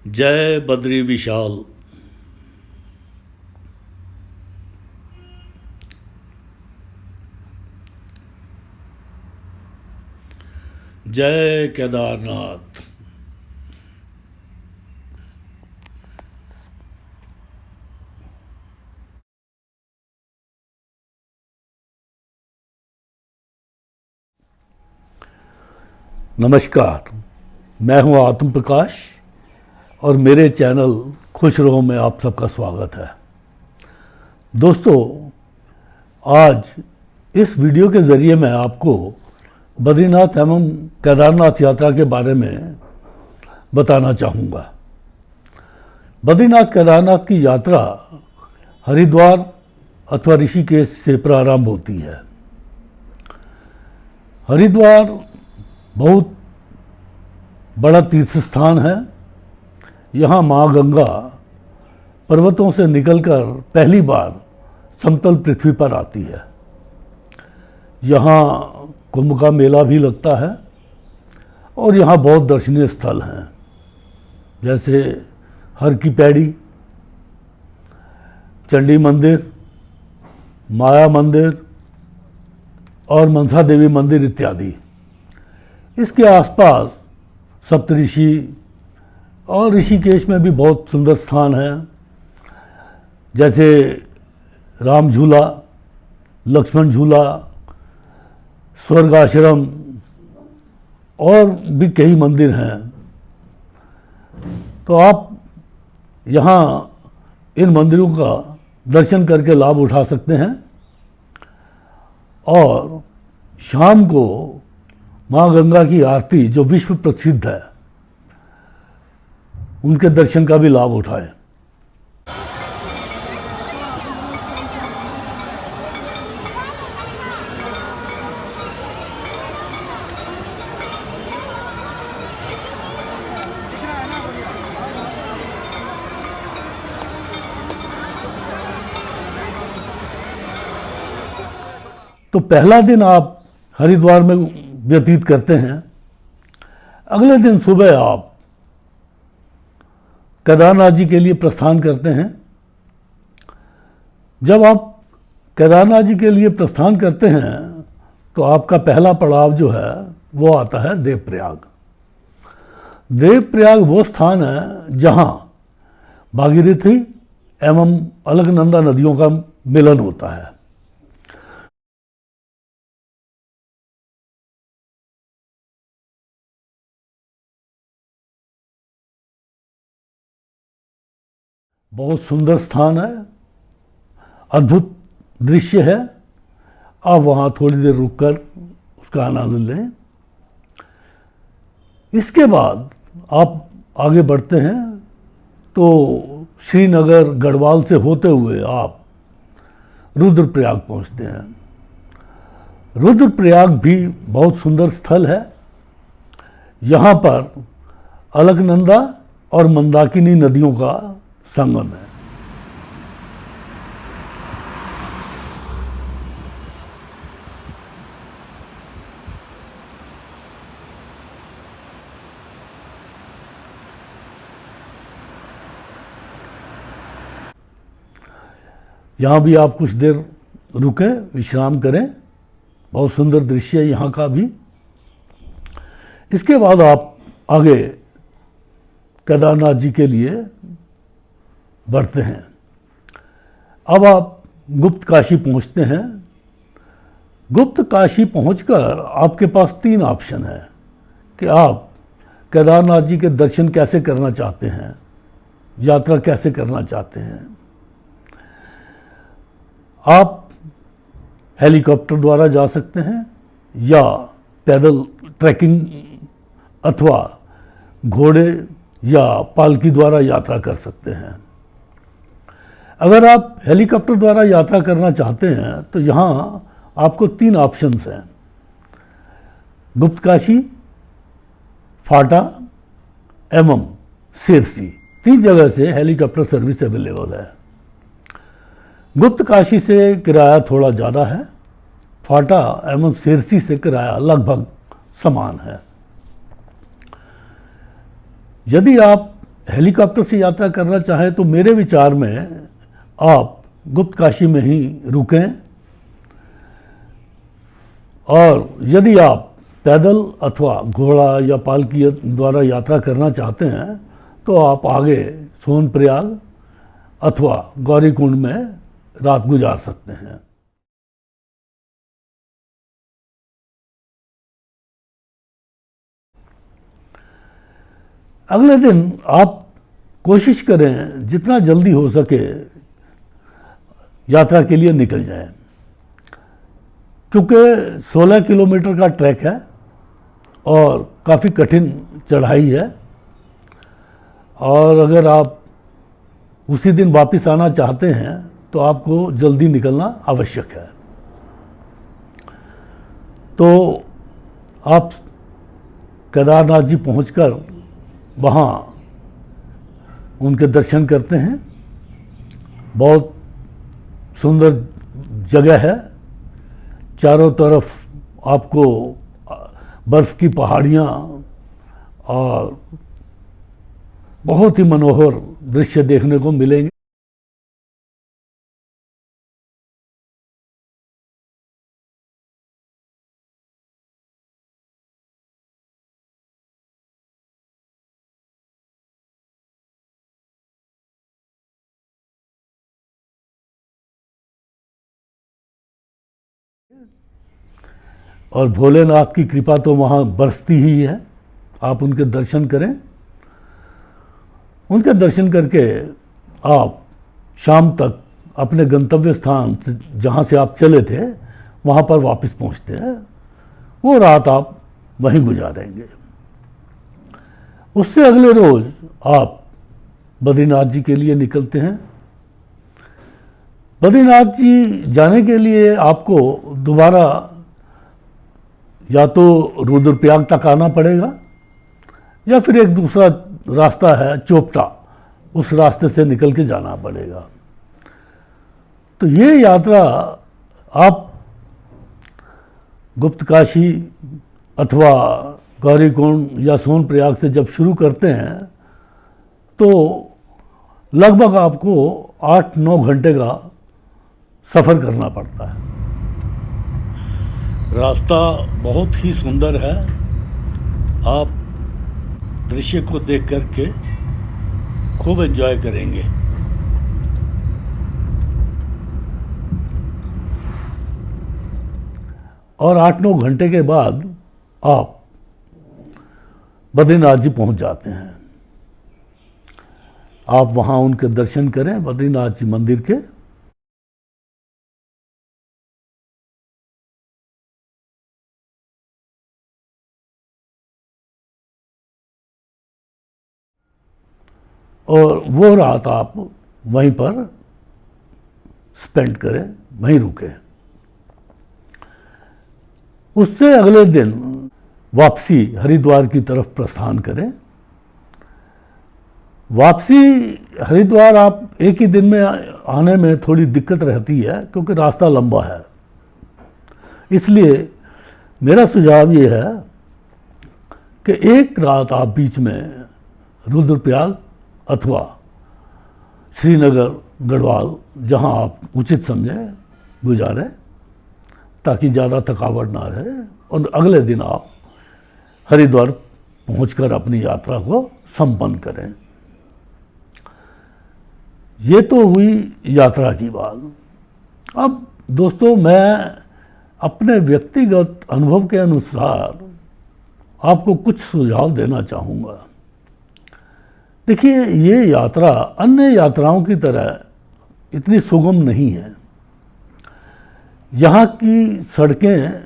जय बद्री विशाल। जय केदारनाथ। नमस्कार, मैं हूं आत्म प्रकाश और मेरे चैनल खुश रहो में आप सबका स्वागत है। दोस्तों, आज इस वीडियो के ज़रिए मैं आपको बद्रीनाथ एवं केदारनाथ यात्रा के बारे में बताना चाहूँगा। बद्रीनाथ केदारनाथ की यात्रा हरिद्वार अथवा ऋषिकेश से प्रारंभ होती है। हरिद्वार बहुत बड़ा तीर्थ स्थान है। यहाँ माँ गंगा पर्वतों से निकलकर पहली बार समतल पृथ्वी पर आती है। यहाँ कुंभ का मेला भी लगता है और यहाँ बहुत दर्शनीय स्थल हैं, जैसे हर की पैड़ी, चंडी मंदिर, माया मंदिर और मनसा देवी मंदिर इत्यादि। इसके आसपास सप्तऋषि और ऋषिकेश में भी बहुत सुंदर स्थान हैं, जैसे राम झूला, लक्ष्मण झूला, स्वर्ग आश्रम और भी कई मंदिर हैं। तो आप यहाँ इन मंदिरों का दर्शन करके लाभ उठा सकते हैं और शाम को माँ गंगा की आरती, जो विश्व प्रसिद्ध है, उनके दर्शन का भी लाभ उठाएं। तो पहला दिन आप हरिद्वार में व्यतीत करते हैं। अगले दिन सुबह आप केदारनाथ जी के लिए प्रस्थान करते हैं। जब आप केदारनाथ जी के लिए प्रस्थान करते हैं तो आपका पहला पड़ाव जो है वो आता है देवप्रयाग। देवप्रयाग वो स्थान है जहाँ भागीरथी एवं अलकनंदा नदियों का मिलन होता है। बहुत सुंदर स्थान है, अद्भुत दृश्य है। आप वहाँ थोड़ी देर रुककर उसका आनंद लें। इसके बाद आप आगे बढ़ते हैं तो श्रीनगर गढ़वाल से होते हुए आप रुद्रप्रयाग पहुँचते हैं। रुद्रप्रयाग भी बहुत सुंदर स्थल है। यहाँ पर अलकनंदा और मंदाकिनी नदियों का संगम है। यहाँ भी आप कुछ देर रुके, विश्राम करें। बहुत सुंदर दृश्य है यहाँ का भी। इसके बाद आप आगे केदारनाथ जी के लिए बढ़ते हैं। अब आप गुप्त काशी पहुंचते हैं। गुप्त काशी पहुंचकर आपके पास 3 ऑप्शन है कि आप केदारनाथ जी के दर्शन कैसे करना चाहते हैं, यात्रा कैसे करना चाहते हैं। आप हेलीकॉप्टर द्वारा जा सकते हैं या पैदल ट्रैकिंग अथवा घोड़े या पालकी द्वारा यात्रा कर सकते हैं। अगर आप हेलीकॉप्टर द्वारा यात्रा करना चाहते हैं तो यहाँ आपको 3 ऑप्शंस हैं। गुप्त काशी, फाटा एवं सिरसी, 3 जगह से हेलीकॉप्टर सर्विस अवेलेबल है। गुप्त काशी से किराया थोड़ा ज़्यादा है, फाटा एवं सिरसी से किराया लगभग समान है। यदि आप हेलीकॉप्टर से यात्रा करना चाहें तो मेरे विचार में आप गुप्त काशी में ही रुकें, और यदि आप पैदल अथवा घोड़ा या पालकी द्वारा यात्रा करना चाहते हैं तो आप आगे सोनप्रयाग अथवा गौरीकुंड में रात गुजार सकते हैं। अगले दिन आप कोशिश करें जितना जल्दी हो सके यात्रा के लिए निकल जाएं, क्योंकि 16 किलोमीटर का ट्रैक है और काफ़ी कठिन चढ़ाई है, और अगर आप उसी दिन वापस आना चाहते हैं तो आपको जल्दी निकलना आवश्यक है। तो आप केदारनाथ जी पहुंचकर वहाँ उनके दर्शन करते हैं। बहुत सुंदर जगह है, चारों तरफ आपको बर्फ़ की पहाड़ियाँ और बहुत ही मनोहर दृश्य देखने को मिलेंगे। और भोलेनाथ की कृपा तो वहाँ बरसती ही है। आप उनके दर्शन करें, उनके दर्शन करके आप शाम तक अपने गंतव्य स्थान जहाँ से आप चले थे वहाँ पर वापस पहुँचते हैं। वो रात आप वहीं गुजारेंगे। उससे अगले रोज़ आप बद्रीनाथ जी के लिए निकलते हैं। बद्रीनाथ जी जाने के लिए आपको दोबारा या तो रुद्रप्रयाग तक आना पड़ेगा, या फिर एक दूसरा रास्ता है चोपटा, उस रास्ते से निकल के जाना पड़ेगा। तो ये यात्रा आप गुप्त काशी अथवा गौरीकुंड या सोनप्रयाग से जब शुरू करते हैं तो लगभग आपको 8-9 घंटे का सफ़र करना पड़ता है। रास्ता बहुत ही सुंदर है, आप दृश्य को देख करके खूब एंजॉय करेंगे। और 8-9 घंटे के बाद आप बद्रीनाथ जी पहुंच जाते हैं। आप वहां उनके दर्शन करें, बद्रीनाथ जी मंदिर के। और वो रात आप वहीं पर स्पेंड करें, वहीं रुकें। उससे अगले दिन वापसी हरिद्वार की तरफ प्रस्थान करें। वापसी हरिद्वार आप एक ही दिन में आने में थोड़ी दिक्कत रहती है, क्योंकि रास्ता लंबा है। इसलिए मेरा सुझाव ये है कि एक रात आप बीच में रुद्रप्रयाग अथवा श्रीनगर, गढ़वाल, जहां आप उचित समझें, गुजारें, ताकि ज़्यादा थकावट ना रहे, और अगले दिन आप हरिद्वार पहुंचकर अपनी यात्रा को संपन्न करें। ये तो हुई यात्रा की बात। अब दोस्तों, मैं अपने व्यक्तिगत अनुभव के अनुसार आपको कुछ सुझाव देना चाहूँगा। देखिए, ये यात्रा अन्य यात्राओं की तरह इतनी सुगम नहीं है। यहाँ की सड़कें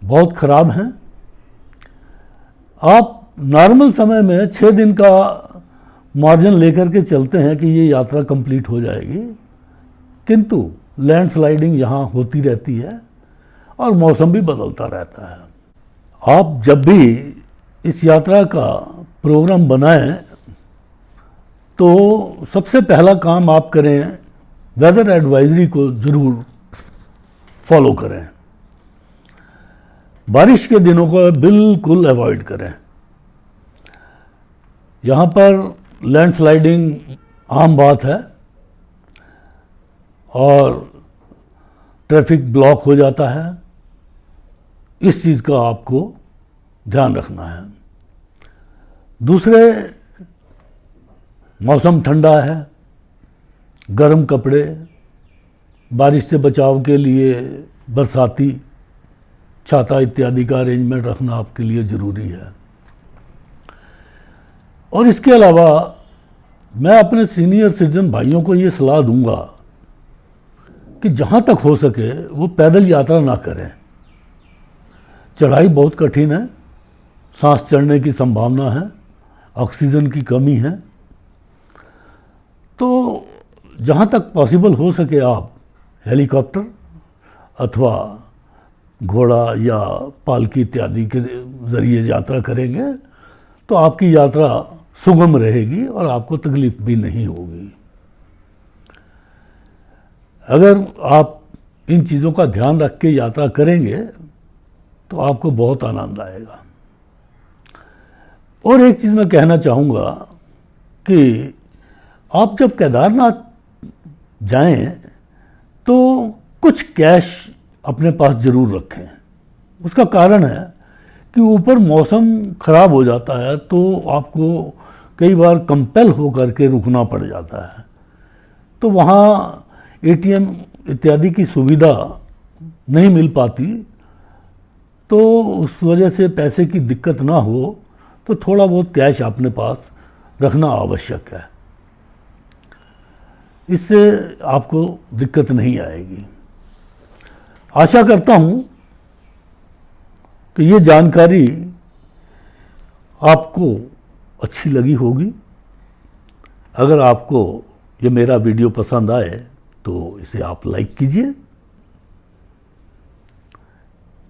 बहुत ख़राब हैं। आप नॉर्मल समय में 6 दिन का मार्जिन लेकर के चलते हैं कि ये यात्रा कंप्लीट हो जाएगी, किंतु लैंडस्लाइडिंग यहाँ होती रहती है और मौसम भी बदलता रहता है। आप जब भी इस यात्रा का प्रोग्राम बनाएं तो सबसे पहला काम आप करें, वेदर एडवाइजरी को ज़रूर फॉलो करें। बारिश के दिनों को बिल्कुल अवॉइड करें। यहाँ पर लैंडस्लाइडिंग आम बात है और ट्रैफिक ब्लॉक हो जाता है, इस चीज़ का आपको ध्यान रखना है। दूसरे, मौसम ठंडा है, गर्म कपड़े, बारिश से बचाव के लिए बरसाती छाता इत्यादि का अरेंजमेंट रखना आपके लिए ज़रूरी है। और इसके अलावा मैं अपने सीनियर सिटीजन भाइयों को ये सलाह दूंगा कि जहाँ तक हो सके वो पैदल यात्रा ना करें। चढ़ाई बहुत कठिन है, सांस चढ़ने की संभावना है, ऑक्सीजन की कमी है, तो जहाँ तक पॉसिबल हो सके आप हेलीकॉप्टर अथवा घोड़ा या पालकी इत्यादि के ज़रिए यात्रा करेंगे तो आपकी यात्रा सुगम रहेगी और आपको तकलीफ भी नहीं होगी। अगर आप इन चीज़ों का ध्यान रख के यात्रा करेंगे तो आपको बहुत आनंद आएगा। और एक चीज़ मैं कहना चाहूँगा कि आप जब केदारनाथ जाएं तो कुछ कैश अपने पास ज़रूर रखें। उसका कारण है कि ऊपर मौसम ख़राब हो जाता है तो आपको कई बार कंपेल होकर के रुकना पड़ जाता है, तो वहाँ एटीएम इत्यादि की सुविधा नहीं मिल पाती, तो उस वजह से पैसे की दिक्कत ना हो तो थोड़ा बहुत कैश अपने पास रखना आवश्यक है। इससे आपको दिक्कत नहीं आएगी। आशा करता हूँ कि ये जानकारी आपको अच्छी लगी होगी। अगर आपको ये मेरा वीडियो पसंद आए तो इसे आप लाइक कीजिए।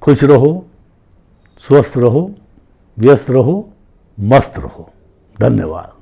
खुश रहो, स्वस्थ रहो, व्यस्त रहो, मस्त रहो। धन्यवाद।